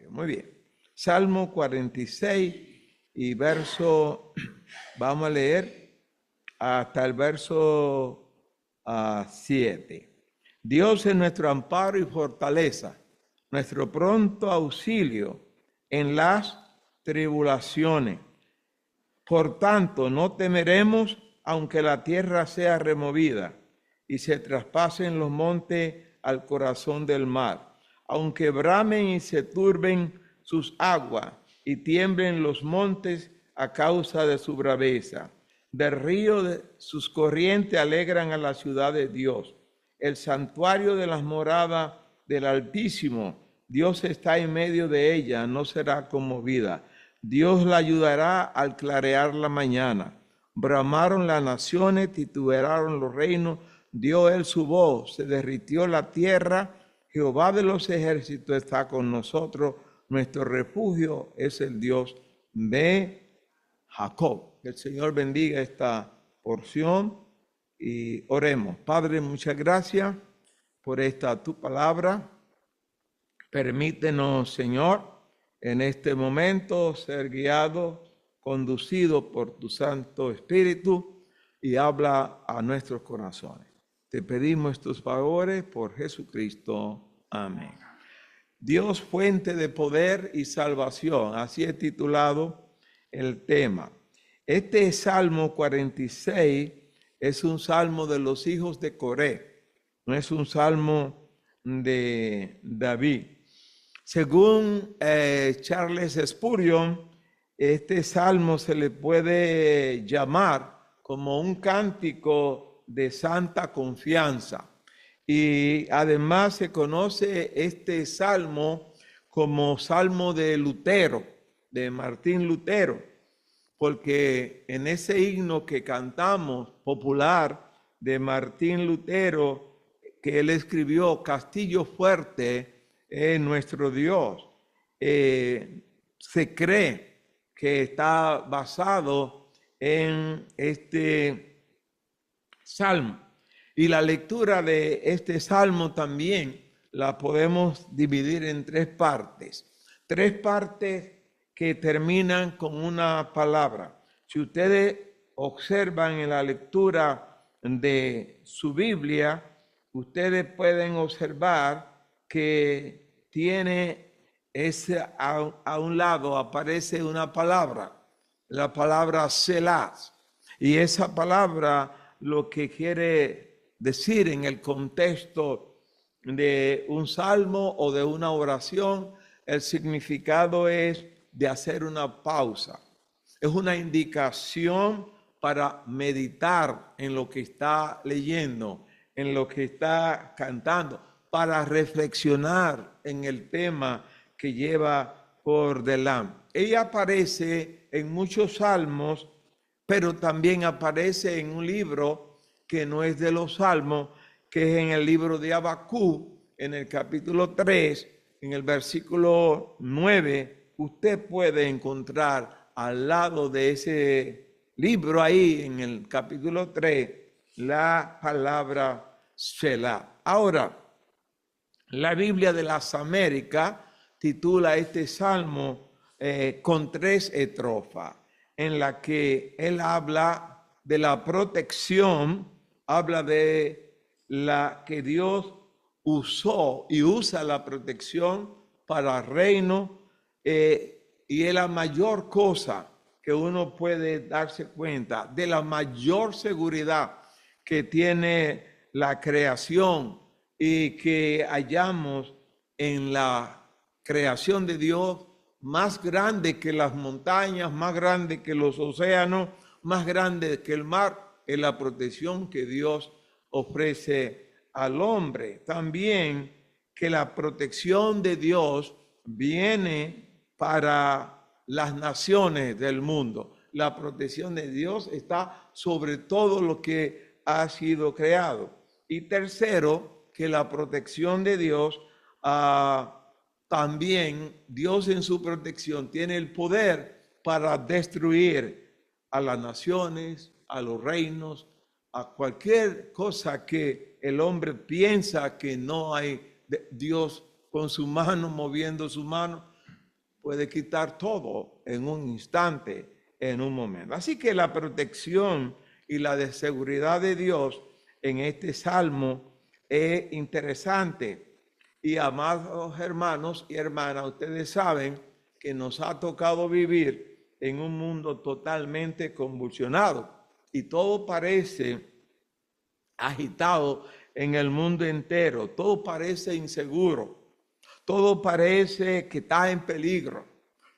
Muy bien. Salmo 46 y verso, vamos a leer hasta el verso 7. Dios es nuestro amparo y fortaleza, nuestro pronto auxilio en las tribulaciones. Por tanto, no temeremos aunque la tierra sea removida y se traspasen los montes al corazón del mar, aunque bramen y se turben sus aguas y tiemblen los montes a causa de su braveza. Del río de sus corrientes alegran a la ciudad de Dios, el santuario de las moradas del Altísimo. Dios está en medio de ella, no será conmovida. Dios la ayudará al clarear la mañana. Bramaron las naciones, tituberaron los reinos, dio él su voz, se derritió la tierra. Jehová de los ejércitos está con nosotros, nuestro refugio es el Dios de Jacob. Que el Señor bendiga esta porción y oremos. Padre, muchas gracias por esta tu palabra. Permítenos, Señor, en este momento ser guiado, conducido por tu Santo Espíritu y habla a nuestros corazones. Te pedimos estos favores por Jesucristo. Amén. Dios, fuente de poder y salvación. Así he titulado el tema. Este Salmo 46 es un salmo de los hijos de Coré. No es un salmo de David. Según Charles Spurgeon, este salmo se le puede llamar como un cántico de santa confianza. Y además se conoce este salmo como salmo de Lutero, de Martín Lutero, porque en ese himno que cantamos popular de Martín Lutero, que él escribió, Castillo fuerte es nuestro Dios, se cree que está basado en este salmo. Y la lectura de este salmo también la podemos dividir en tres partes que terminan con una palabra. Si ustedes observan en la lectura de su Biblia, ustedes pueden observar que tiene a un lado aparece una palabra, la palabra Selah, y esa palabra lo que quiere decir en el contexto de un salmo o de una oración, el significado es de hacer una pausa. Es una indicación para meditar en lo que está leyendo, en lo que está cantando, para reflexionar en el tema que lleva por delante. Ella aparece en muchos salmos, pero también aparece en un libro que no es de los salmos, que es en el libro de Habacuc, en el capítulo 3, en el versículo 9, usted puede encontrar al lado de ese libro ahí, en el capítulo 3, la palabra Selah. Ahora, la Biblia de las Américas titula este salmo con 3 estrofas, en la que él habla de la protección, habla de la que Dios usó y usa la protección para el reino, y es la mayor cosa que uno puede darse cuenta de la mayor seguridad que tiene la creación y que hallamos en la creación de Dios, más grande que las montañas, más grande que los océanos, más grande que el mar, es la protección que Dios ofrece al hombre. También que la protección de Dios viene para las naciones del mundo. La protección de Dios está sobre todo lo que ha sido creado. Y tercero, que la protección de Dios, también Dios en su protección tiene el poder para destruir a las naciones, a los reinos, a cualquier cosa que el hombre piensa que no hay Dios con su mano, moviendo su mano, puede quitar todo en un instante, en un momento. Así que la protección y la de seguridad de Dios en este salmo es interesante. Y amados hermanos y hermanas, ustedes saben que nos ha tocado vivir en un mundo totalmente convulsionado y todo parece agitado en el mundo entero, todo parece inseguro, todo parece que está en peligro,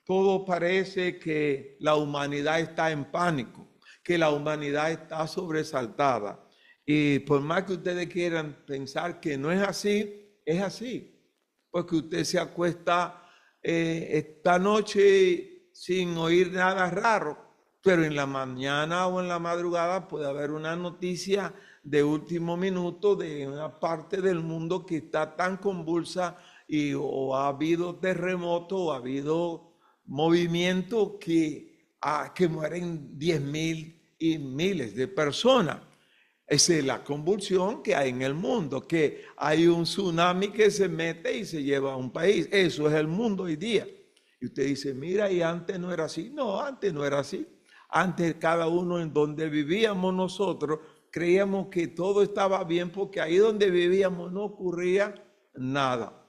todo parece que la humanidad está en pánico, que la humanidad está sobresaltada. Y por más que ustedes quieran pensar que no es así, es así. Porque usted se acuesta esta noche sin oír nada raro, pero en la mañana o en la madrugada puede haber una noticia de último minuto de una parte del mundo que está tan convulsa y o ha habido terremoto o ha habido movimiento que mueren 10,000 y miles de personas. Esa es la convulsión que hay en el mundo, que hay un tsunami que se mete y se lleva a un país. Eso es el mundo hoy día. Y usted dice, mira, y antes no era así. No, antes no era así. Antes cada uno en donde vivíamos nosotros, creíamos que todo estaba bien porque ahí donde vivíamos no ocurría nada.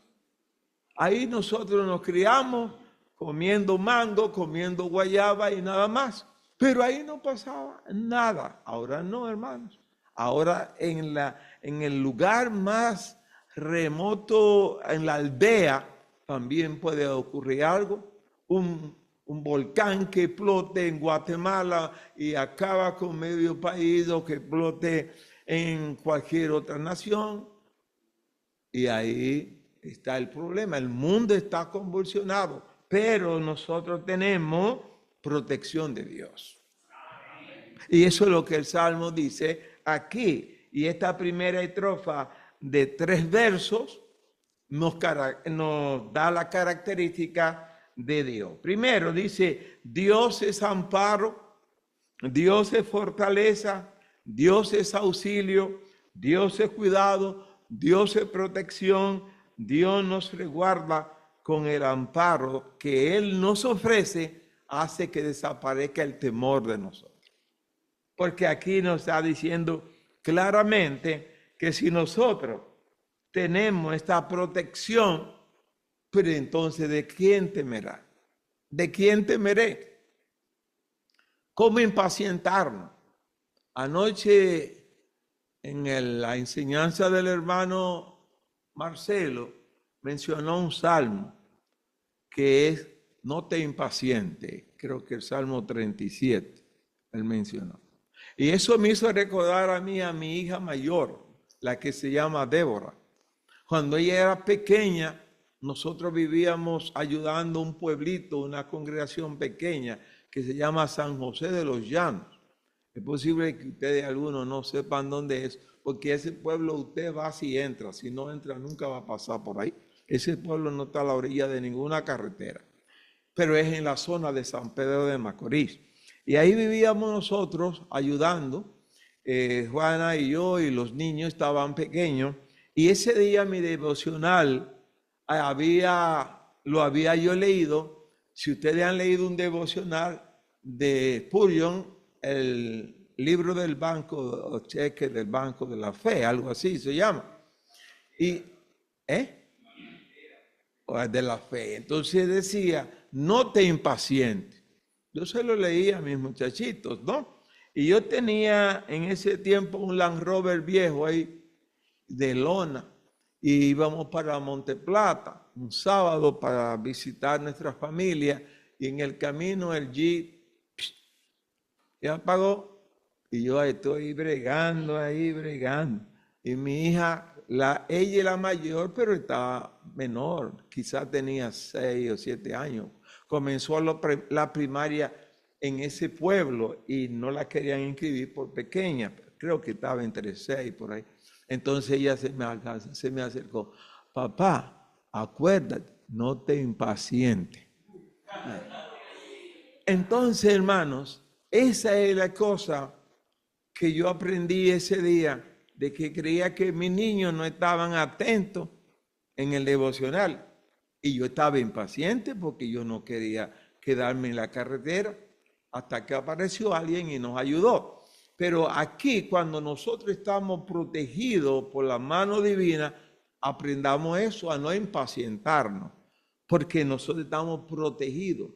Ahí nosotros nos criamos comiendo mango, comiendo guayaba y nada más. Pero ahí no pasaba nada. Ahora no, hermanos. Ahora en el lugar más remoto, en la aldea, también puede ocurrir algo. Un volcán que explote en Guatemala y acaba con medio país, o que explote en cualquier otra nación. Y ahí está el problema. El mundo está convulsionado, pero nosotros tenemos protección de Dios. Y eso es lo que el Salmo dice aquí. Y esta primera estrofa de 3 versos nos da la característica de Dios. Primero dice, Dios es amparo, Dios es fortaleza, Dios es auxilio, Dios es cuidado, Dios es protección, Dios nos resguarda con el amparo que Él nos ofrece, hace que desaparezca el temor de nosotros. Porque aquí nos está diciendo claramente que si nosotros tenemos esta protección, pero entonces ¿de quién temerá? ¿De quién temeré? ¿Cómo impacientarnos? Anoche en la enseñanza del hermano Marcelo mencionó un salmo que es no te impaciente, creo que el Salmo 37, él mencionó. Y eso me hizo recordar a mí a mi hija mayor, la que se llama Débora. Cuando ella era pequeña, nosotros vivíamos ayudando a un pueblito, una congregación pequeña que se llama San José de los Llanos. Es posible que ustedes algunos no sepan dónde es, porque ese pueblo usted va si entra, si no entra nunca va a pasar por ahí. Ese pueblo no está a la orilla de ninguna carretera, pero es en la zona de San Pedro de Macorís. Y ahí vivíamos nosotros ayudando, Juana y yo y los niños estaban pequeños, y ese día mi devocional lo había yo leído. Si ustedes han leído un devocional de Spurgeon, el libro del banco, o cheque del banco de la fe, algo así se llama. Y, de la fe. Entonces decía, no te impacientes. Yo se lo leía a mis muchachitos, ¿no? Y yo tenía en ese tiempo un Land Rover viejo ahí de lona y íbamos para Monteplata un sábado para visitar nuestra familia y en el camino el Jeep ya apagó y yo estoy bregando y mi hija, ella es la mayor pero estaba menor, quizás tenía 6 o 7 años, comenzó la primaria en ese pueblo y no la querían inscribir por pequeña, creo que estaba entre 6 por ahí. Entonces ella se me acercó, papá, acuérdate, no te impacientes. Entonces, hermanos, esa es la cosa que yo aprendí ese día, de que creía que mis niños no estaban atentos en el devocional. Y yo estaba impaciente porque yo no quería quedarme en la carretera hasta que apareció alguien y nos ayudó. Pero aquí, cuando nosotros estamos protegidos por la mano divina, aprendamos eso, a no impacientarnos, porque nosotros estamos protegidos,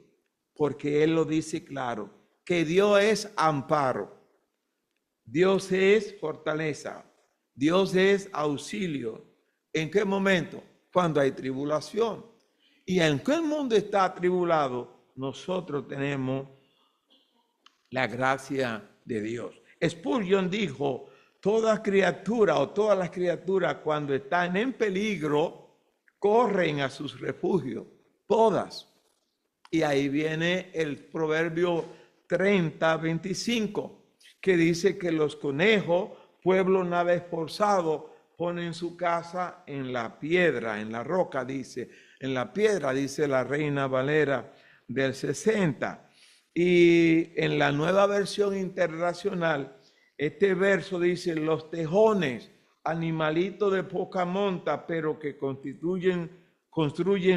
porque Él lo dice claro, que Dios es amparo, Dios es fortaleza, Dios es auxilio. ¿En qué momento? Cuando hay tribulación. Y aunque el mundo está atribulado, nosotros tenemos la gracia de Dios. Spurgeon dijo, toda criatura o todas las criaturas cuando están en peligro, corren a sus refugios, todas. Y ahí viene el proverbio 30:25, que dice que los conejos, pueblo nada esforzado, ponen su casa en la piedra, en la roca, dice, en la piedra, dice la Reina Valera del 60. Y en la Nueva Versión Internacional, este verso dice, los tejones, animalitos de poca monta, pero que construyen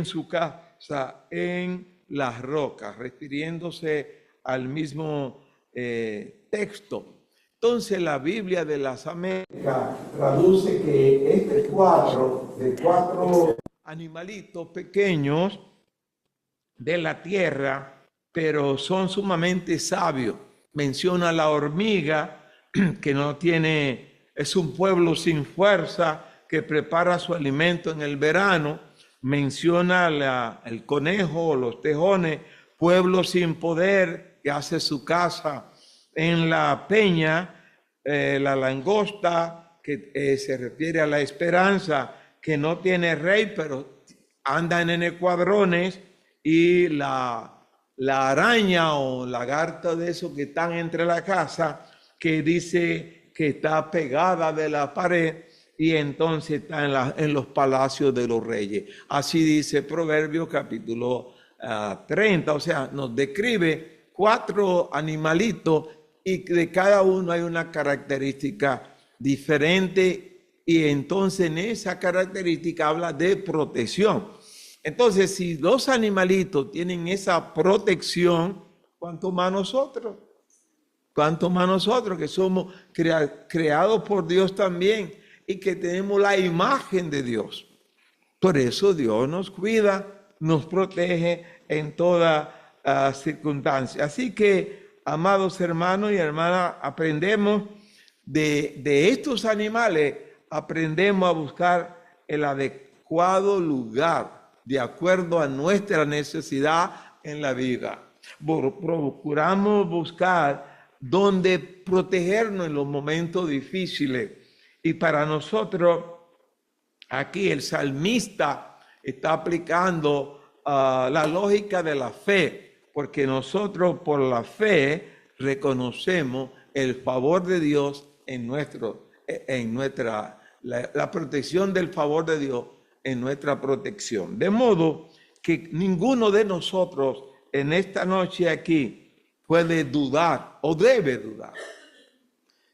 su casa en las rocas, refiriéndose al mismo texto. Entonces la Biblia de las Américas traduce que este cuadro de cuatro animalitos pequeños de la tierra, pero son sumamente sabios. Menciona la hormiga, que no tiene, es un pueblo sin fuerza, que prepara su alimento en el verano. Menciona el conejo, los tejones, pueblo sin poder, que hace su casa en la peña. La langosta, que se refiere a la esperanza, que no tiene rey, pero andan en escuadrones. Y la araña o lagarto de esos que están entre la casa, que dice que está pegada de la pared y entonces está en los palacios de los reyes. Así dice Proverbios capítulo 30, o sea, nos describe 4 animalitos y de cada uno hay una característica diferente, y entonces en esa característica habla de protección. Entonces, si 2 animalitos tienen esa protección, ¿cuánto más nosotros? ¿Cuánto más nosotros que somos creados por Dios también y que tenemos la imagen de Dios? Por eso Dios nos cuida, nos protege en toda circunstancia. Así que, amados hermanos y hermanas, aprendemos de estos animales, aprendemos a buscar el adecuado lugar de acuerdo a nuestra necesidad en la vida. Procuramos buscar donde protegernos en los momentos difíciles. Y para nosotros, aquí el salmista está aplicando la lógica de la fe, porque nosotros por la fe reconocemos el favor de Dios la protección del favor de Dios en nuestra protección. De modo que ninguno de nosotros en esta noche aquí puede dudar o debe dudar.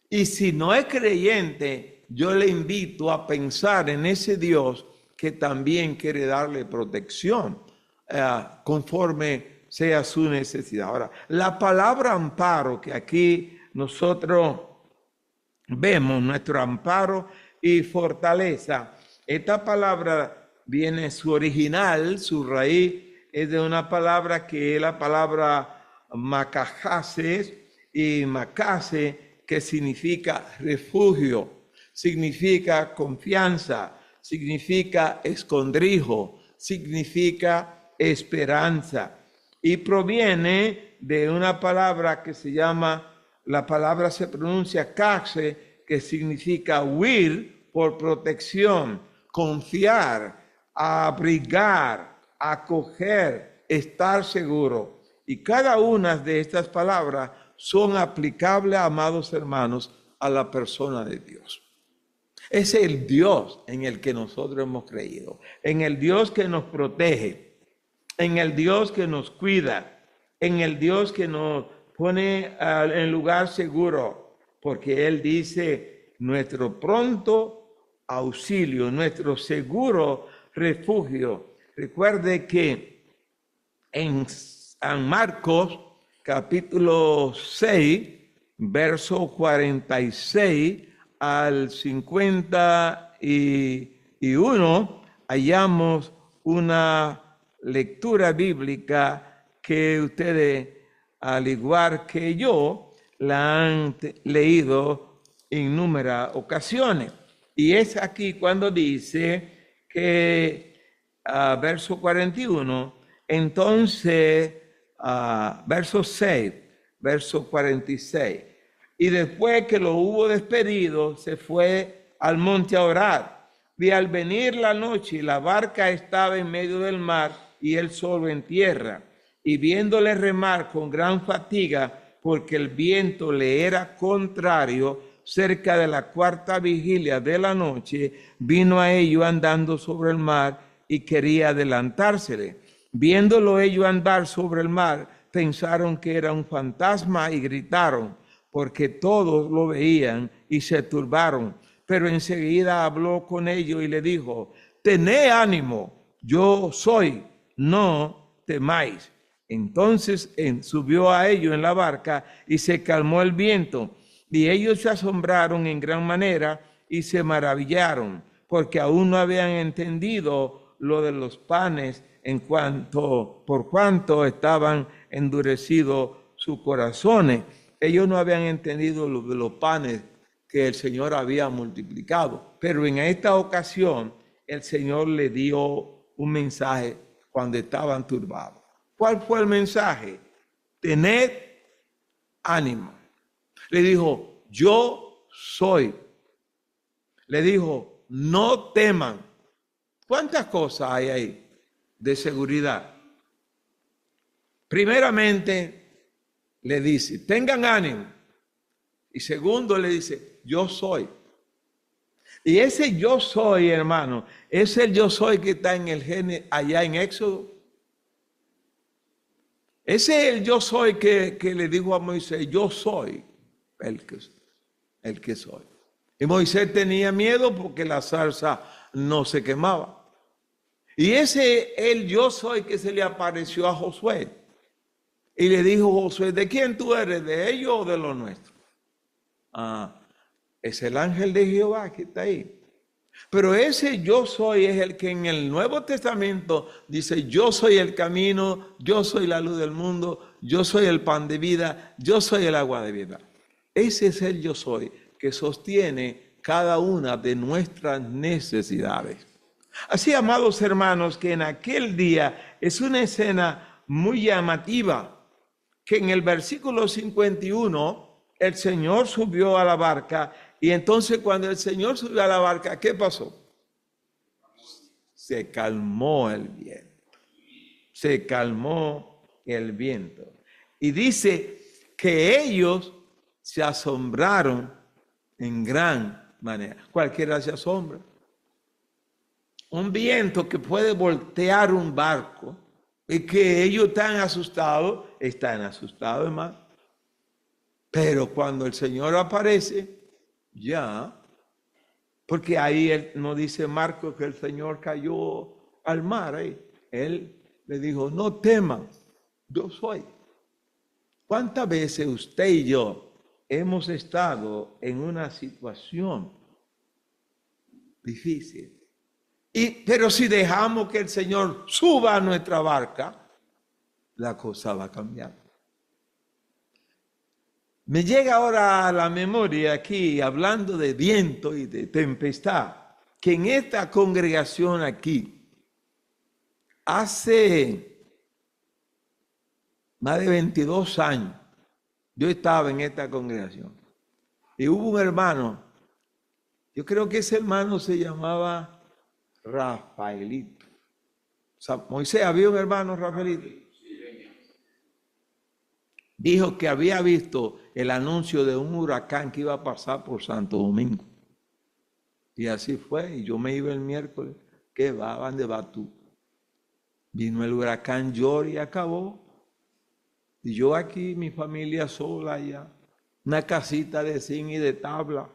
Y si no es creyente, yo le invito a pensar en ese Dios que también quiere darle protección conforme sea su necesidad. Ahora, la palabra amparo, que aquí nosotros vemos, nuestro amparo y fortaleza, esta palabra viene, su original, su raíz es de una palabra que es la palabra macajases, y macase, que significa refugio, significa confianza, significa escondrijo, significa esperanza, y proviene de una palabra que se llama, la palabra se pronuncia caxe, que significa huir por protección, confiar, abrigar, acoger, estar seguro. Y cada una de estas palabras son aplicables, amados hermanos, a la persona de Dios. Es el Dios en el que nosotros hemos creído, en el Dios que nos protege, en el Dios que nos cuida, en el Dios que nos pone en lugar seguro, porque Él dice, nuestro pronto auxilio, nuestro seguro refugio. Recuerde que en San Marcos, capítulo 6, verso 46 al 51, hallamos una lectura bíblica que ustedes, al igual que yo, la han leído en innumeradas ocasiones. Y es aquí cuando dice que, verso 41, entonces, verso 6, verso 46, y después que lo hubo despedido, se fue al monte a orar. Y al venir la noche, la barca estaba en medio del mar y él solo en tierra. Y viéndole remar con gran fatiga, porque el viento le era contrario, cerca de la cuarta vigilia de la noche, vino a ellos andando sobre el mar y quería adelantársele. Viéndolo ellos andar sobre el mar, pensaron que era un fantasma y gritaron, porque todos lo veían y se turbaron. Pero enseguida habló con ellos y le dijo, tened ánimo, yo soy, no temáis. Entonces subió a ellos en la barca y se calmó el viento. Y ellos se asombraron en gran manera y se maravillaron, porque aún no habían entendido lo de los panes por cuanto estaban endurecidos sus corazones. Ellos no habían entendido lo de los panes que el Señor había multiplicado. Pero en esta ocasión el Señor le dio un mensaje cuando estaban turbados. ¿Cuál fue el mensaje? Tened ánimo. Le dijo, yo soy. Le dijo, no teman. ¿Cuántas cosas hay ahí de seguridad? Primeramente, le dice, tengan ánimo. Y segundo, le dice, yo soy. Y ese yo soy, hermano, es el yo soy que está en el Génesis, allá en Éxodo. Ese es el yo soy que le dijo a Moisés, yo soy el que soy. Y Moisés tenía miedo porque la zarza no se quemaba. Y ese es el yo soy que se le apareció a Josué. Y le dijo Josué, ¿de quién tú eres? ¿De ellos o de los nuestros? Es el ángel de Jehová que está ahí. Pero ese yo soy es el que en el Nuevo Testamento dice, yo soy el camino, yo soy la luz del mundo, yo soy el pan de vida, yo soy el agua de vida. Ese es el yo soy que sostiene cada una de nuestras necesidades. Así, amados hermanos, que en aquel día es una escena muy llamativa, que en el versículo 51 el Señor subió a la barca y entonces cuando el Señor subió a la barca, ¿qué pasó? Se calmó el viento. Se calmó el viento. Y dice que ellos se asombraron en gran manera. Cualquiera se asombra. Un viento que puede voltear un barco y que ellos están asustados, hermano. Pero cuando el Señor aparece, ya, porque ahí él no dice Marcos que el Señor cayó al mar. Él le dijo, no teman, yo soy. ¿Cuántas veces usted y yo hemos estado en una situación difícil? Pero si dejamos que el Señor suba a nuestra barca, la cosa va a cambiar. Me llega ahora a la memoria aquí, hablando de viento y de tempestad, que en esta congregación aquí, hace más de 22 años, yo estaba en esta congregación. Y hubo un hermano, yo creo que ese hermano se llamaba Rafaelito. Moisés, ¿había un hermano Rafaelito? Dijo que había visto el anuncio de un huracán que iba a pasar por Santo Domingo. Y así fue, y yo me iba el miércoles. ¿Qué va? ¿Dónde vas tú? Vino el huracán Yori y acabó. Y yo aquí, mi familia sola allá. una casita de zinc y de tabla.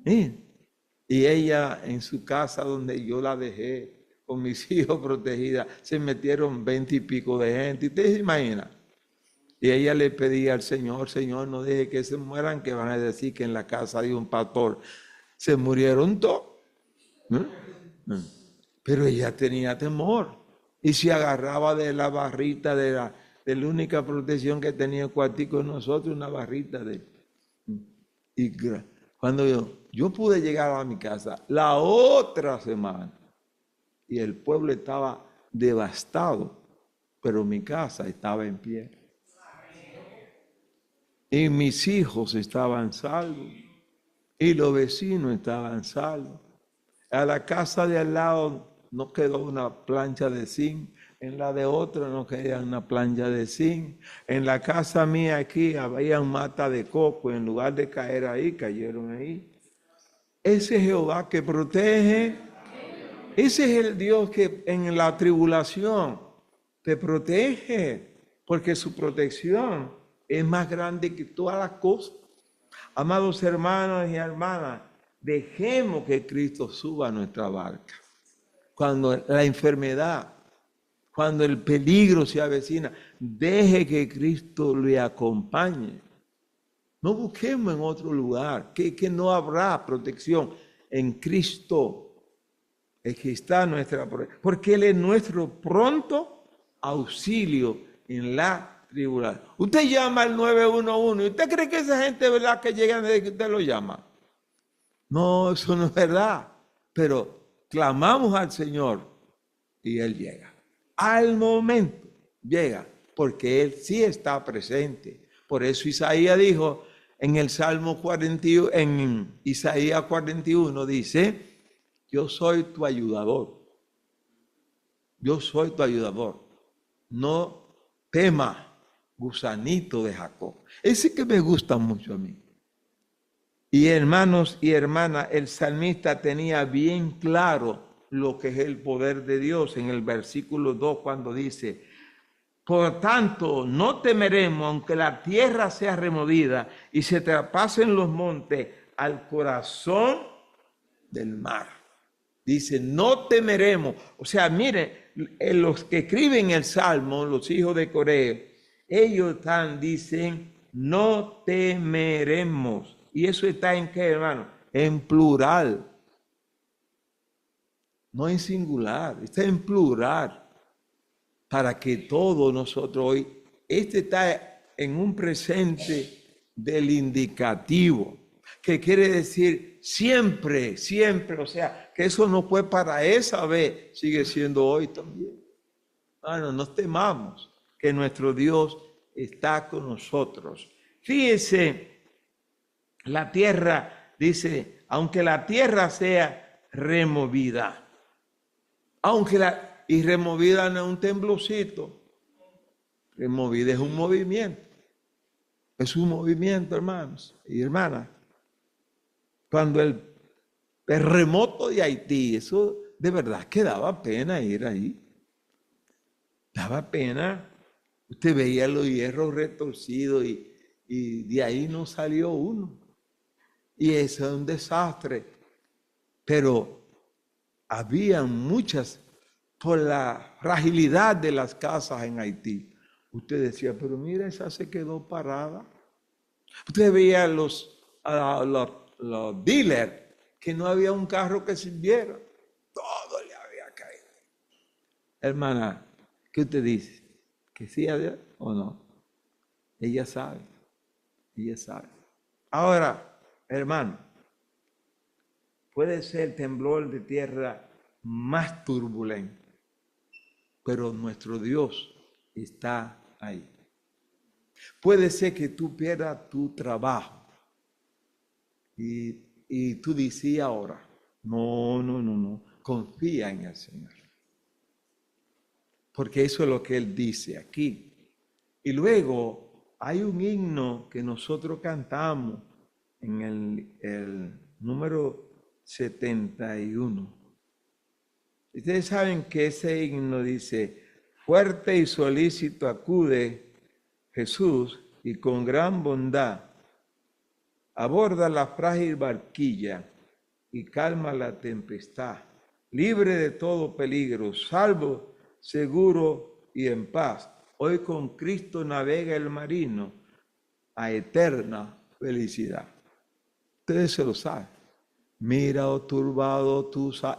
¿Sí? Y ella en su casa donde yo la dejé, con mis hijos protegida, se metieron 20 y pico de gente. ¿Ustedes se imaginan? Y ella le pedía al Señor, Señor, no deje que se mueran, que van a decir que en la casa de un pastor se murieron todos. ¿No? Pero ella tenía temor y se agarraba de la barrita de la única protección que tenía el cuartico de nosotros, una barrita de... Y cuando yo pude llegar a mi casa la otra semana y el pueblo estaba devastado, pero mi casa estaba en pie. Y mis hijos estaban salvos y los vecinos estaban salvos. A la casa de al lado no quedó una plancha de zinc, en la de otra no quedó una plancha de zinc. En la casa mía aquí había mata de coco, en lugar de caer ahí, cayeron ahí. Ese es Jehová que protege. Ese es el Dios que en la tribulación te protege, porque su protección es más grande que todas las cosas. Amados hermanos y hermanas, dejemos que Cristo suba a nuestra barca. Cuando la enfermedad, cuando el peligro se avecina, deje que Cristo le acompañe. No busquemos en otro lugar, que no habrá protección. En Cristo es que está nuestra protección, porque Él es nuestro pronto auxilio en la tribulación. Usted llama al 911 y usted cree que esa gente, ¿verdad?, que llegan desde que usted lo llama. No, eso no es verdad. Pero clamamos al Señor y Él llega. Al momento llega, porque Él sí está presente. Por eso Isaías dijo en el Salmo 41, en Isaías 41 dice, yo soy tu ayudador. Yo soy tu ayudador. No temas, gusanito de Jacob. Ese que me gusta mucho a mí. Y hermanos y hermanas, el salmista tenía bien claro lo que es el poder de Dios en el versículo 2 cuando dice, por tanto, no temeremos aunque la tierra sea removida y se traspasen los montes al corazón del mar. Dice, no temeremos. O sea, mire, los que escriben el Salmo, los hijos de Coré, ellos dicen, no temeremos. ¿Y eso está en qué, hermano? En plural. No en singular, está en plural. Para que todos nosotros hoy, está en un presente del indicativo, que quiere decir siempre, siempre, o sea, que eso no fue para esa vez, sigue siendo hoy también. Bueno, no temamos que nuestro Dios está con nosotros. Fíjese, la tierra, dice, aunque la tierra sea removida, y removida no es un temblorcito, removida es un movimiento. Es un movimiento, hermanos y hermanas. Cuando el terremoto de Haití, eso de verdad que daba pena ir ahí. Daba pena. Usted veía los hierros retorcidos y de ahí no salió uno. Y eso es un desastre. Pero había muchas, por la fragilidad de las casas en Haití. Usted decía, pero mira, esa se quedó parada. Usted veía los dealers que no había un carro que sirviera. Todo le había caído. Hermana, ¿qué usted dice? ¿Que sí o no? Ella sabe. Ella sabe. Ahora, hermano, puede ser el temblor de tierra más turbulento, pero nuestro Dios está ahí. Puede ser que tú pierdas tu trabajo y tú dices ahora, no, confía en el Señor. Porque eso es lo que Él dice aquí. Y luego hay un himno que nosotros cantamos en el número 71. Ustedes saben que ese himno dice, fuerte y solícito acude Jesús y con gran bondad aborda la frágil barquilla y calma la tempestad, libre de todo peligro, salvo, seguro y en paz. Hoy con Cristo navega el marino a eterna felicidad. Ustedes se lo saben. Mira, oh turbado,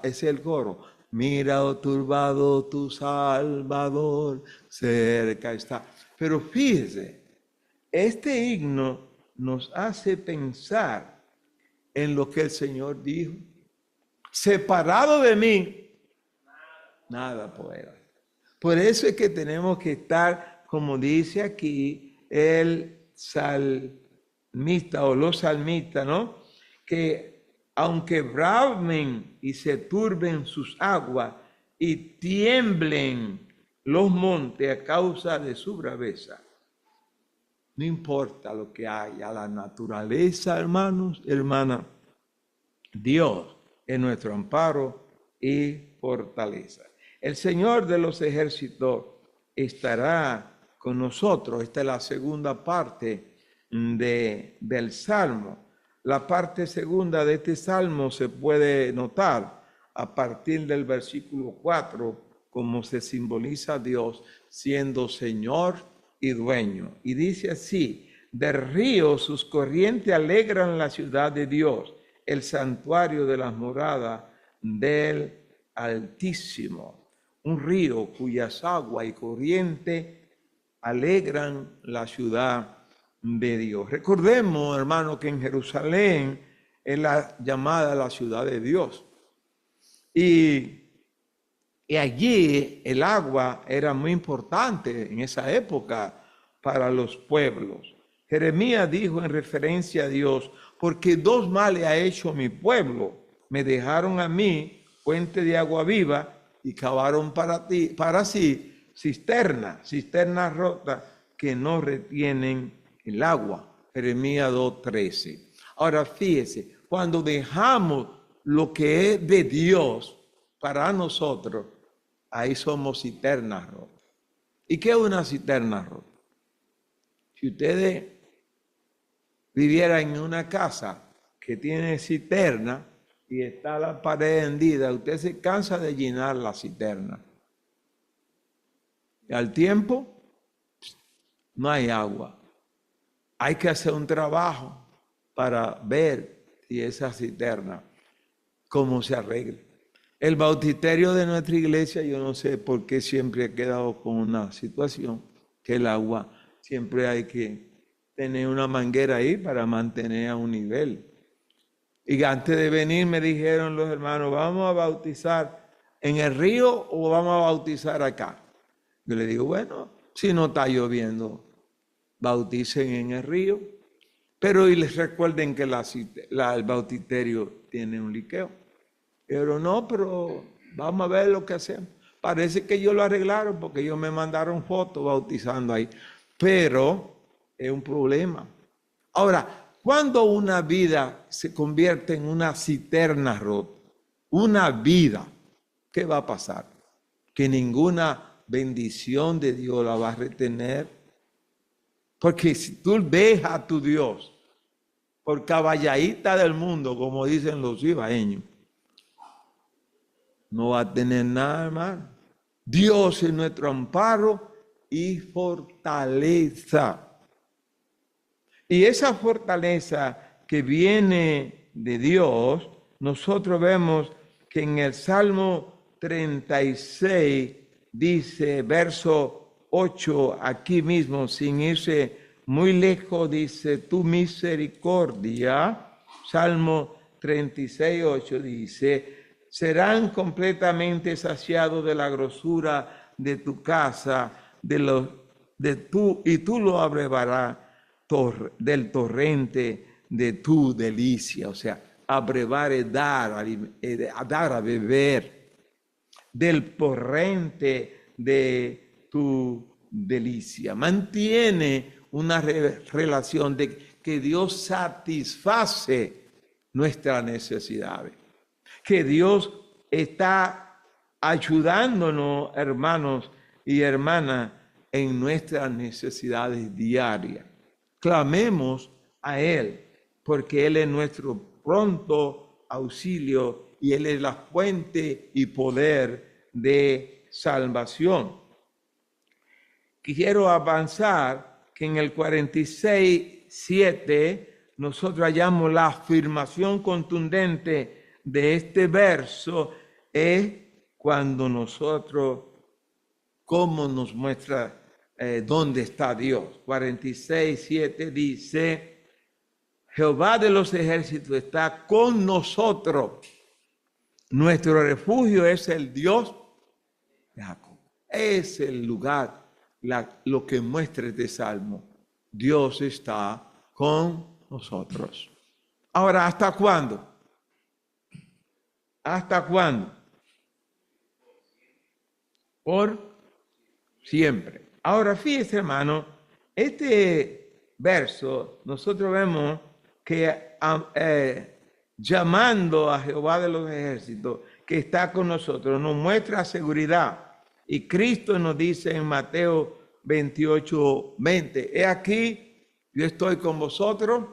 ese es el coro. Mira, oh turbado, tu Salvador, cerca está. Pero fíjese, este himno nos hace pensar en lo que el Señor dijo. Separado de mí, nada podrá. Por eso es que tenemos que estar, como dice aquí el salmista o los salmistas, ¿no? Que aunque bramen y se turben sus aguas y tiemblen los montes a causa de su braveza, no importa lo que haya, la naturaleza, hermanos, hermanas, Dios es nuestro amparo y fortaleza. El Señor de los ejércitos estará con nosotros. Esta es la segunda parte del Salmo. La parte segunda de este Salmo se puede notar a partir del versículo 4, como se simboliza a Dios siendo Señor y dueño. Y dice así: de río sus corrientes alegran la ciudad de Dios, el santuario de las moradas del Altísimo. Un río cuyas aguas y corrientes alegran la ciudad de Dios. Recordemos, hermano, que en Jerusalén es la llamada la ciudad de Dios. Y allí el agua era muy importante en esa época para los pueblos. Jeremías dijo en referencia a Dios: porque dos males ha hecho mi pueblo. Me dejaron a mí fuente de agua viva y cavaron para sí cisternas rotas que no retienen el agua. Jeremías 2:13. Ahora fíjese, cuando dejamos lo que es de Dios para nosotros, ahí somos cisternas rotas. ¿Y qué es una cisterna rota? Si ustedes vivieran en una casa que tiene cisterna y está la pared hendida, usted se cansa de llenar la cisterna. Y al tiempo, no hay agua. Hay que hacer un trabajo para ver si esa cisterna, cómo se arregla. El bautisterio de nuestra iglesia, yo no sé por qué siempre ha quedado con una situación que el agua siempre hay que tener una manguera ahí para mantener a un nivel. Y antes de venir me dijeron los hermanos: ¿vamos a bautizar en el río o vamos a bautizar acá? Yo le digo: bueno, si no está lloviendo, bauticen en el río. Pero y les recuerden que el bautisterio tiene un liqueo. Pero no, pero vamos a ver lo que hacemos. Parece que ellos lo arreglaron porque ellos me mandaron fotos bautizando ahí. Pero es un problema. Ahora, cuando una vida se convierte en una cisterna rota, una vida, ¿qué va a pasar? Que ninguna bendición de Dios la va a retener. Porque si tú dejas a tu Dios por caballadita del mundo, como dicen los ibaeños, no va a tener nada, hermano. Dios es nuestro amparo y fortaleza. Y esa fortaleza que viene de Dios, nosotros vemos que en el Salmo 36 dice, verso 8, aquí mismo, sin irse muy lejos, dice: tu misericordia, Salmo 36, 8 dice: serán completamente saciados de la grosura de tu casa, y tú lo abrevarás del torrente de tu delicia. O sea, abrevar es dar a beber del torrente de tu delicia. Mantiene una relación de que Dios satisface nuestras necesidades, que Dios está ayudándonos, hermanos y hermanas, en nuestras necesidades diarias. clamemos a Él, porque Él es nuestro pronto auxilio y Él es la fuente y poder de salvación. Quiero avanzar que en el 46:7 nosotros hallamos la afirmación contundente de este verso, es cuando nosotros, cómo nos muestra dónde está Dios. 46:7 dice, Jehová de los ejércitos está con nosotros. Nuestro refugio es el Dios de Jacob. Es el lugar, lo que muestra este salmo. Dios está con nosotros. Ahora, ¿hasta cuándo? ¿Hasta cuándo? Por siempre. Ahora, fíjese, hermano, este verso, nosotros vemos que llamando a Jehová de los ejércitos, que está con nosotros, nos muestra seguridad. Y Cristo nos dice en Mateo 28:20, he aquí, yo estoy con vosotros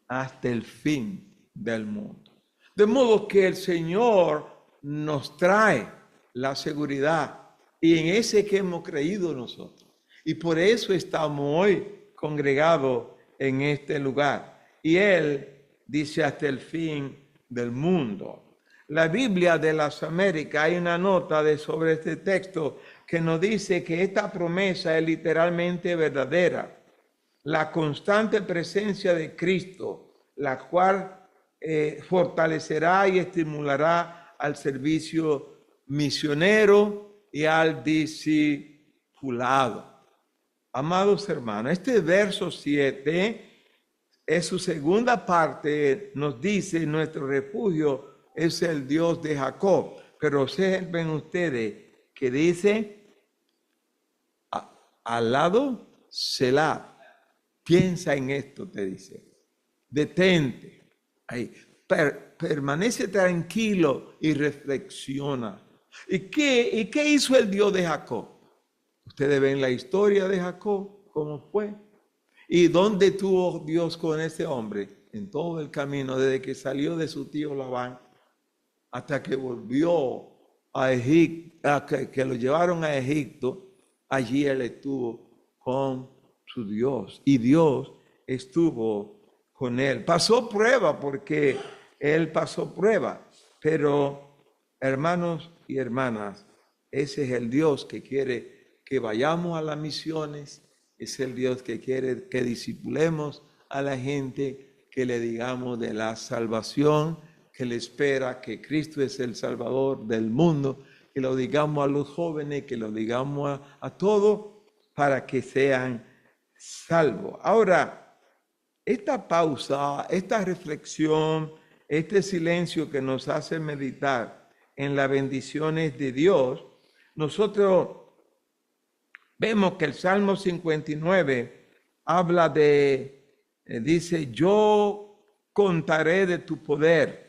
hasta el fin del mundo. De modo que el Señor nos trae la seguridad y en ese que hemos creído nosotros. Y por eso estamos hoy congregados en este lugar. Y Él dice hasta el fin del mundo. La Biblia de las Américas, hay una nota sobre este texto que nos dice que esta promesa es literalmente verdadera. La constante presencia de Cristo, la cual fortalecerá y estimulará al servicio misionero y al discipulado. Amados hermanos, este verso 7 es su segunda parte, nos dice nuestro refugio es el Dios de Jacob, pero observen ustedes que dice al lado Selah. Piensa en esto, te dice. Detente. Ahí. Permanece tranquilo y reflexiona. ¿Y qué hizo el Dios de Jacob? Ustedes ven la historia de Jacob, cómo fue. ¿Y dónde tuvo Dios con ese hombre? En todo el camino, desde que salió de su tío Labán hasta que volvió a Egipto, que lo llevaron a Egipto. Allí él estuvo con su Dios y Dios estuvo con él. Pasó prueba porque él pasó prueba, pero hermanos y hermanas, ese es el Dios que quiere que vayamos a las misiones, es el Dios que quiere que discipulemos a la gente, que le digamos de la salvación, que le espera, que Cristo es el Salvador del mundo, que lo digamos a los jóvenes, que lo digamos a todos para que sean salvos. Ahora, esta pausa, esta reflexión, este silencio que nos hace meditar en las bendiciones de Dios, nosotros vemos que el Salmo 59 habla dice, yo contaré de tu poder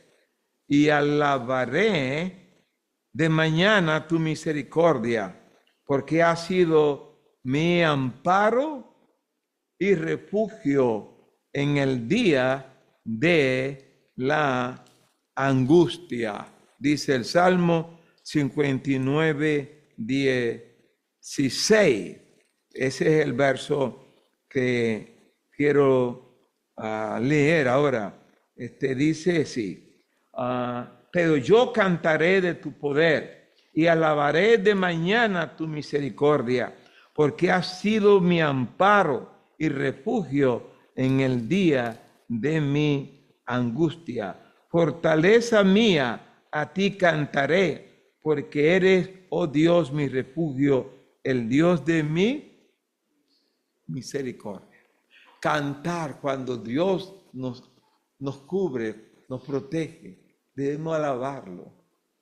y alabaré de mañana tu misericordia, porque has sido mi amparo y refugio en el día de la angustia. Dice el Salmo 59:16. Ese es el verso que quiero leer ahora. Dice así. Pero yo cantaré de tu poder y alabaré de mañana tu misericordia, porque has sido mi amparo y refugio en el día de mi angustia. Fortaleza mía, a ti cantaré, porque eres, oh Dios, mi refugio, el Dios de mi misericordia. Cantar cuando Dios nos cubre, nos protege, debemos alabarlo,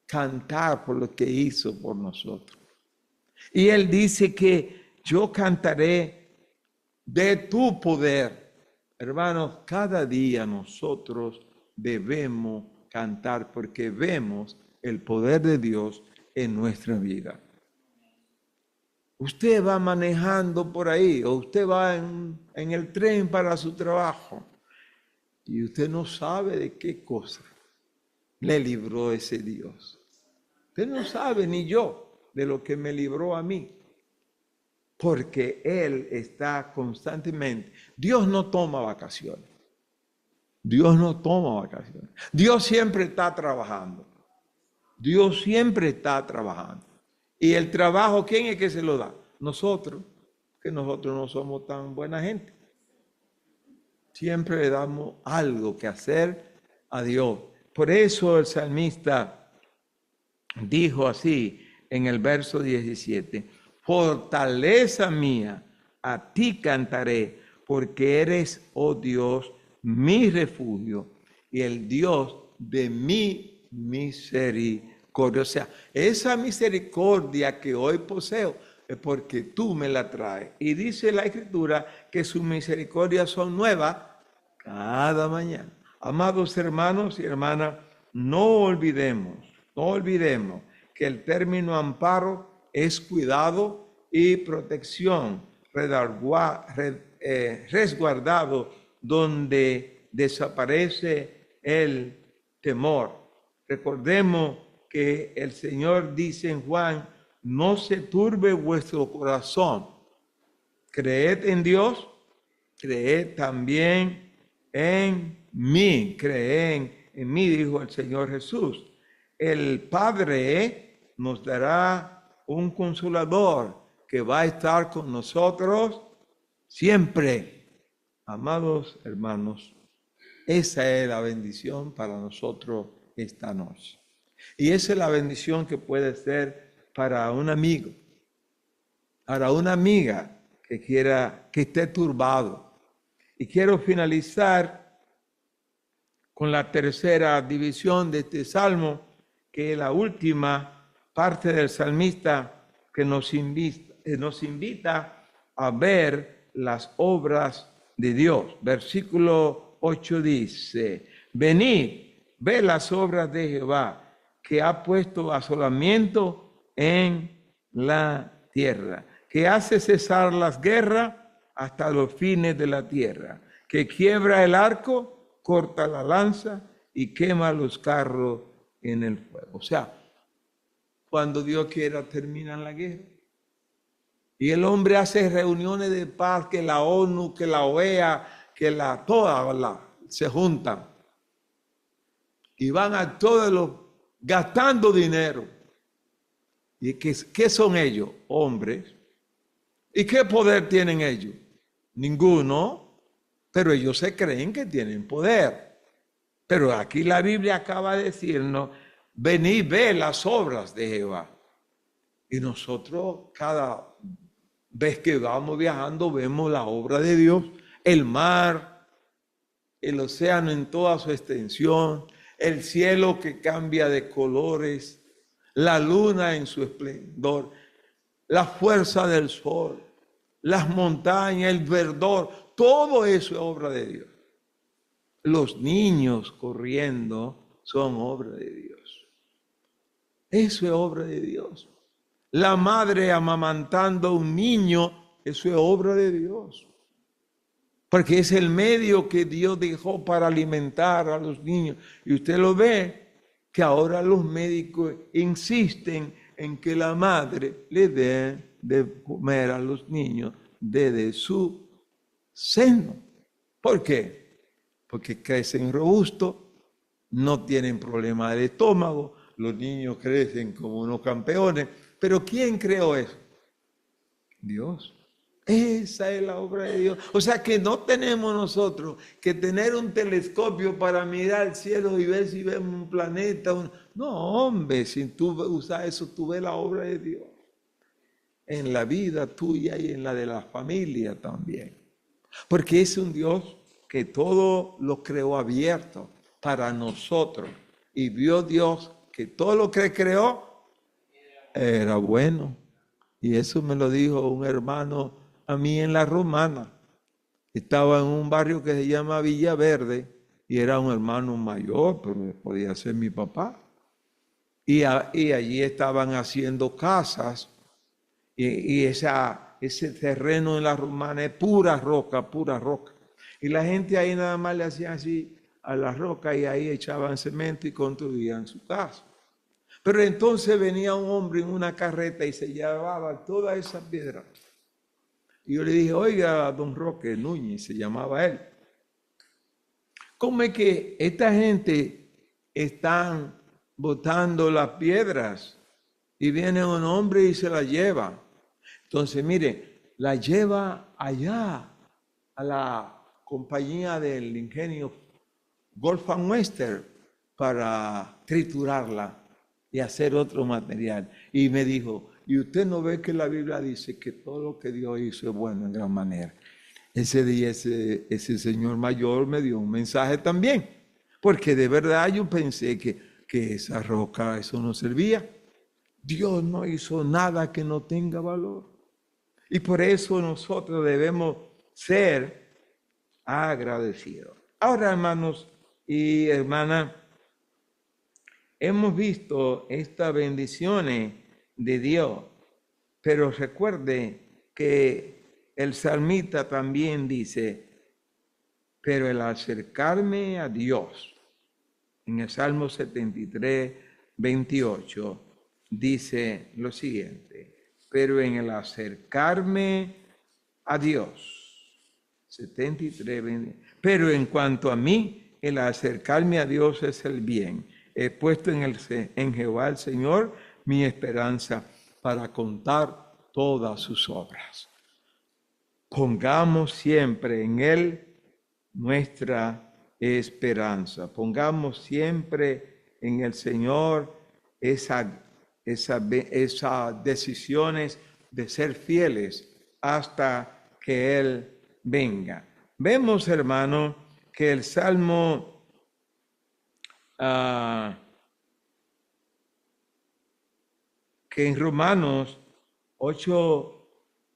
cantar por lo que hizo por nosotros. Y Él dice que yo cantaré de tu poder. Hermanos, cada día nosotros debemos cantar porque vemos el poder de Dios en nuestra vida. Usted va manejando por ahí o usted va en el tren para su trabajo y usted no sabe de qué cosa le libró ese Dios. Usted no sabe ni yo de lo que me libró a mí, porque Él está constantemente. Dios no toma vacaciones. Dios no toma vacaciones. Dios siempre está trabajando. Dios siempre está trabajando. Y el trabajo, ¿quién es que se lo da? Nosotros, que nosotros no somos tan buena gente. Siempre le damos algo que hacer a Dios. Por eso el salmista dijo así en el verso 17, fortaleza mía, a ti cantaré, porque eres, oh Dios, mi refugio y el Dios de mi misericordia. O sea, esa misericordia que hoy poseo es porque tú me la traes. Y dice la Escritura que sus misericordias son nuevas cada mañana. Amados hermanos y hermanas, no olvidemos que el término amparo es cuidado y protección, resguardado donde desaparece el temor. Recordemos que el Señor dice en Juan, no se turbe vuestro corazón. Creed en Dios, creed también en mí. Creed en mí, dijo el Señor Jesús. El Padre nos dará un consolador que va a estar con nosotros siempre. Amados hermanos, esa es la bendición para nosotros esta noche. Y esa es la bendición que puede ser para un amigo, para una amiga que esté turbado. Y quiero finalizar con la tercera división de este salmo, que es la última parte del salmista que nos invita a ver las obras de Dios. Versículo 8 dice, venid, ve las obras de Jehová, que ha puesto asolamiento en la tierra, que hace cesar las guerras hasta los fines de la tierra, que quiebra el arco, corta la lanza y quema los carros en el fuego. O sea, cuando Dios quiera terminar la guerra. Y el hombre hace reuniones de paz, que la ONU, que la OEA, que todas se juntan. Y van a todos los gastando dinero. ¿Y qué son ellos? Hombres. ¿Y qué poder tienen ellos? Ninguno. Pero ellos se creen que tienen poder. Pero aquí la Biblia acaba de decirnos, venid, ve las obras de Jehová. Y nosotros cada vez que vamos viajando vemos la obra de Dios, el mar, el océano en toda su extensión, el cielo que cambia de colores, la luna en su esplendor, la fuerza del sol, las montañas, el verdor, todo eso es obra de Dios. Los niños corriendo son obra de Dios. Eso es obra de Dios. La madre amamantando a un niño, eso es obra de Dios. Porque es el medio que Dios dejó para alimentar a los niños. Y usted lo ve, que ahora los médicos insisten en que la madre le dé de comer a los niños desde su seno. ¿Por qué? Porque crecen robustos, no tienen problemas de estómago, los niños crecen como unos campeones. Pero ¿quién creó eso? Dios. Esa es la obra de Dios. O sea que no tenemos nosotros que tener un telescopio para mirar el cielo y ver si vemos un planeta. No, hombre, si tú usas eso, tú ves la obra de Dios. En la vida tuya y en la de la familia también. Porque es un Dios que todo lo creó abierto para nosotros. Y vio Dios que todo lo que creó era bueno. Y eso me lo dijo un hermano a mí en La Romana. Estaba en un barrio que se llama Villaverde y era un hermano mayor, pero podía ser mi papá. Y allí estaban haciendo casas Y ese terreno en la Romana es pura roca, pura roca. Y la gente ahí nada más le hacía así a la roca y ahí echaban cemento y construían su casa. Pero entonces venía un hombre en una carreta y se llevaba toda esa piedra. Y yo le dije, oiga, don Roque Núñez, se llamaba él. ¿Cómo es que esta gente están botando las piedras y viene un hombre y se las lleva? Entonces, mire, la lleva allá a la compañía del ingenio Wolfgang Wester para triturarla y hacer otro material. Y me dijo, ¿y usted no ve que la Biblia dice que todo lo que Dios hizo es bueno en gran manera? Ese día ese señor mayor me dio un mensaje también, porque de verdad yo pensé que esa roca, eso no servía. Dios no hizo nada que no tenga valor. Y por eso nosotros debemos ser agradecidos. Ahora, hermanos y hermanas, hemos visto estas bendiciones de Dios, pero recuerde que el salmista también dice, pero el acercarme a Dios, en el Salmo 73, 28, dice lo siguiente, pero en el acercarme a Dios, 73, 20, pero en cuanto a mí, el acercarme a Dios es el bien. He puesto en Jehová el Señor mi esperanza para contar todas sus obras. Pongamos siempre en Él nuestra esperanza. Pongamos siempre en el Señor esas decisiones de ser fieles hasta que Él venga. Vemos, hermano, que el Salmo que en Romanos 8,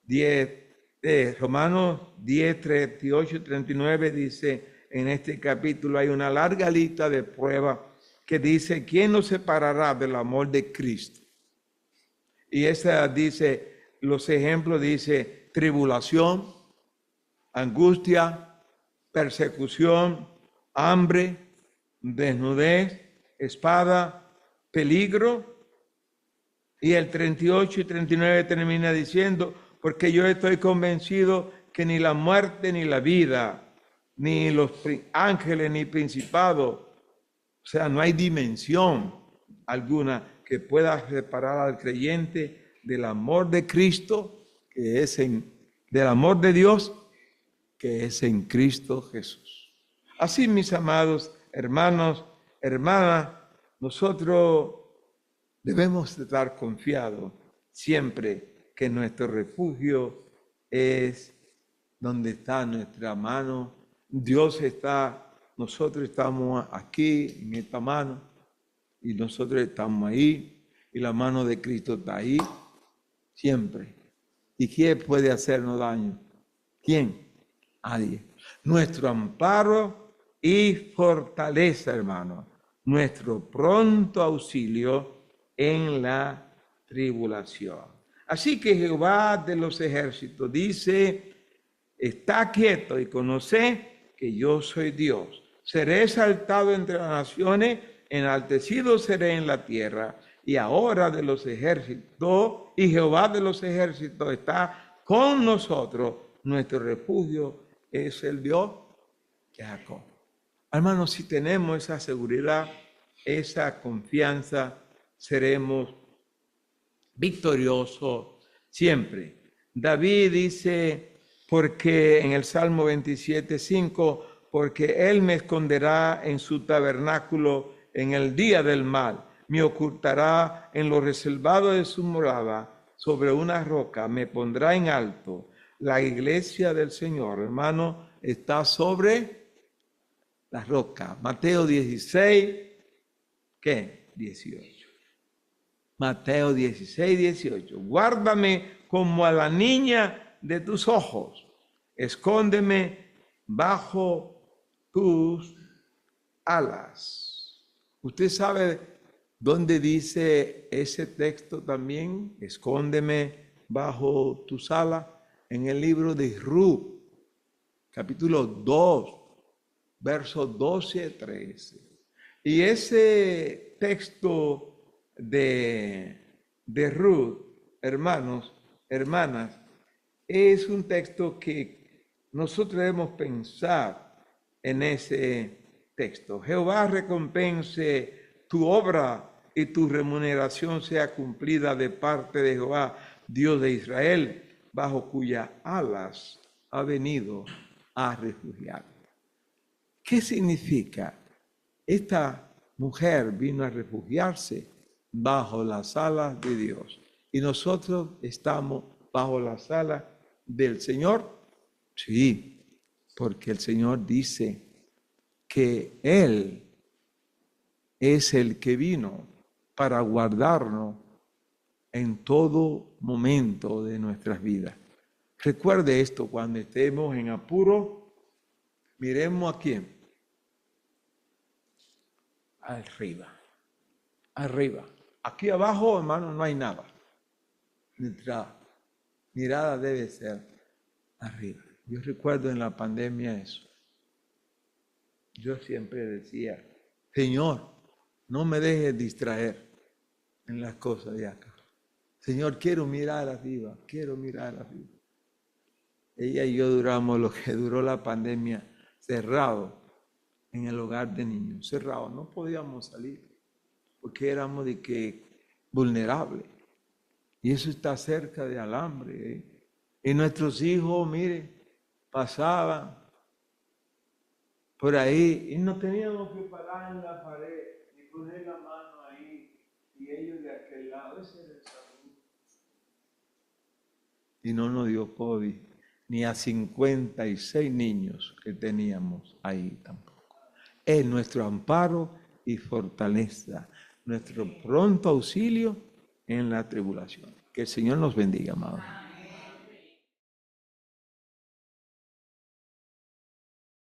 10, Romanos 10, 38 y 39 dice, en este capítulo hay una larga lista de pruebas que dice, ¿quién nos separará del amor de Cristo? Y esa dice, los ejemplos dice, tribulación, angustia, persecución, hambre, desnudez, espada, peligro. Y el 38 y 39 termina diciendo, porque yo estoy convencido que ni la muerte ni la vida, ni los ángeles ni principados, o sea, no hay dimensión alguna que pueda separar al creyente del amor de Cristo, que es del amor de Dios, que es en Cristo Jesús. Así, mis amados hermanos, hermanas, nosotros debemos estar confiados siempre que nuestro refugio es donde está nuestra mano. Dios está, nosotros estamos aquí en esta mano y nosotros estamos ahí y la mano de Cristo está ahí siempre. ¿Y quién puede hacernos daño? ¿Quién? Nadie. Nuestro amparo y fortaleza, hermano. Nuestro pronto auxilio en la tribulación. Así que Jehová de los ejércitos dice, está quieto y conoce que yo soy Dios. Seré exaltado entre las naciones, enaltecido seré en la tierra. Y ahora de los ejércitos, y Jehová de los ejércitos está con nosotros. Nuestro refugio es el Dios de Jacob. Hermanos, si tenemos esa seguridad, esa confianza, seremos victoriosos siempre. David dice, porque en el Salmo 27:5, porque Él me esconderá en su tabernáculo en el día del mal, me ocultará en lo reservado de su morada, sobre una roca me pondrá en alto. La iglesia del Señor, hermano, está sobre la roca. Mateo 16, ¿qué? 18. Mateo 16, 18. Guárdame como a la niña de tus ojos. Escóndeme bajo tus alas. ¿Usted sabe dónde dice ese texto también? Escóndeme bajo tu sala en el libro de Ruth, capítulo 2, versos 12 y 13. Y ese texto de Ruth, hermanos, hermanas, es un texto que nosotros debemos pensar en ese texto. Jehová recompense tu obra y tu remuneración sea cumplida de parte de Jehová, Dios de Israel, bajo cuyas alas ha venido a refugiar. ¿Qué significa? Esta mujer vino a refugiarse bajo las alas de Dios. ¿Y nosotros estamos bajo las alas del Señor? Sí, porque el Señor dice que Él es el que vino para guardarnos en todo momento de nuestras vidas. Recuerde esto, cuando estemos en apuro, miremos a quién. Arriba, arriba. Aquí abajo, hermano, no hay nada. Nuestra mirada debe ser arriba. Yo recuerdo en la pandemia eso. Yo siempre decía, Señor, no me dejes distraer en las cosas de acá. Señor, quiero mirar arriba, quiero mirar arriba. Ella y yo duramos lo que duró la pandemia cerrado en el hogar de niños, cerrado. No podíamos salir porque éramos de que vulnerables. Y eso está cerca de alambre. Y nuestros hijos, mire, pasaban por ahí y no teníamos que parar en la pared ni poner la mano ahí y ellos de aquel lado. Ese era el salud. Y no nos dio COVID ni a 56 niños que teníamos ahí tampoco. Es nuestro amparo y fortaleza, nuestro pronto auxilio en la tribulación. Que el Señor nos bendiga, amados.